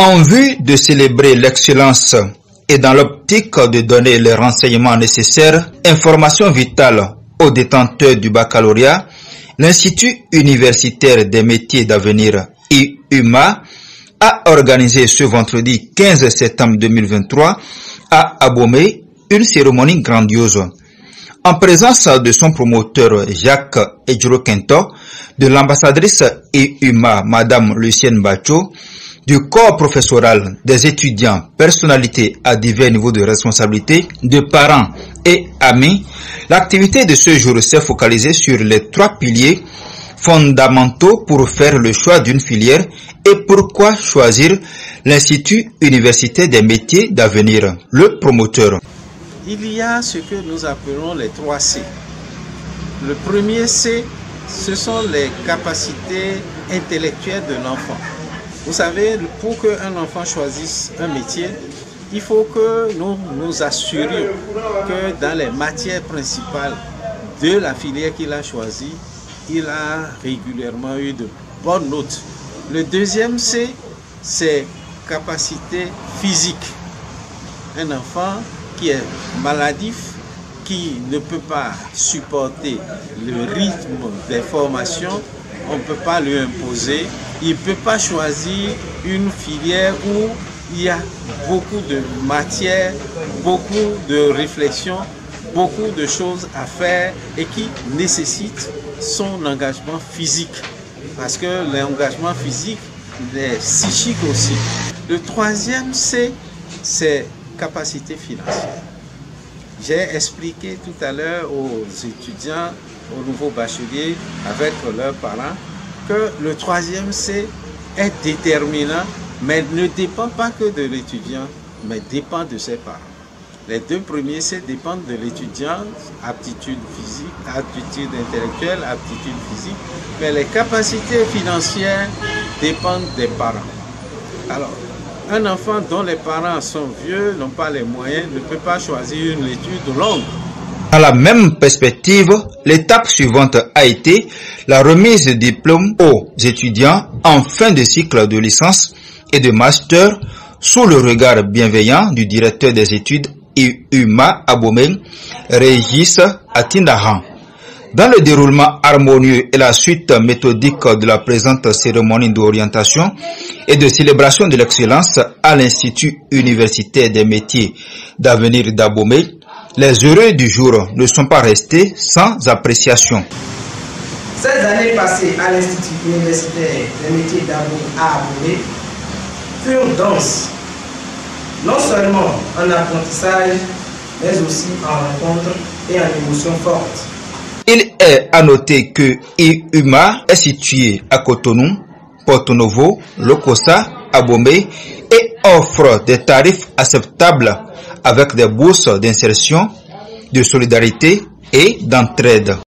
En vue de célébrer l'excellence et dans l'optique de donner les renseignements nécessaires, informations vitales aux détenteurs du baccalauréat, l'Institut universitaire des métiers d'avenir IUMA a organisé ce vendredi 15 septembre 2023 à Abomey une cérémonie grandiose. En présence de son promoteur Jacques Edjuro-Quinto, de l'ambassadrice IUMA Madame Lucienne Bacho, du corps professoral, des étudiants, personnalités à divers niveaux de responsabilité, de parents et amis, l'activité de ce jour s'est focalisée sur les 3 piliers fondamentaux pour faire le choix d'une filière et pourquoi choisir l'Institut universitaire des métiers d'avenir. Le promoteur. Il y a ce que nous appelons les 3 C. Le premier C, ce sont les capacités intellectuelles de l'enfant. Vous savez, pour qu'un enfant choisisse un métier, il faut que nous nous assurions que dans les matières principales de la filière qu'il a choisie, il a régulièrement eu de bonnes notes. Le deuxième C, c'est capacité physique. Un enfant qui est maladif, qui ne peut pas supporter le rythme des formations, on ne peut pas lui imposer. Il ne peut pas choisir une filière où il y a beaucoup de matière, beaucoup de réflexion, beaucoup de choses à faire et qui nécessite son engagement physique. Parce que l'engagement physique est psychique aussi. Le troisième C, c'est capacité financière. J'ai expliqué tout à l'heure aux étudiants, aux nouveaux bacheliers, avec leurs parents, que le troisième C est déterminant, mais ne dépend pas que de l'étudiant, mais dépend de ses parents. Les 2 premiers C dépendent de l'étudiant, aptitude physique, aptitude intellectuelle, aptitude physique, mais les capacités financières dépendent des parents. Alors, un enfant dont les parents sont vieux, n'ont pas les moyens, ne peut pas choisir une étude longue. Dans la même perspective, l'étape suivante a été la remise de diplômes aux étudiants en fin de cycle de licence et de master sous le regard bienveillant du directeur des études IUMA Abomey, Régis Atindahan. Dans le déroulement harmonieux et la suite méthodique de la présente cérémonie d'orientation et de célébration de l'excellence à l'Institut universitaire des métiers d'avenir d'Abomey, les heureux du jour ne sont pas restés sans appréciation. Ces années passées à l'Institut universitaire des métiers d'Abomey furent denses, non seulement en apprentissage, mais aussi en rencontres et en émotions fortes. Il est à noter que IUMA est situé à Cotonou, Porto Novo, Lokossa, Abomey et offre des tarifs acceptables avec des bourses d'insertion, de solidarité et d'entraide.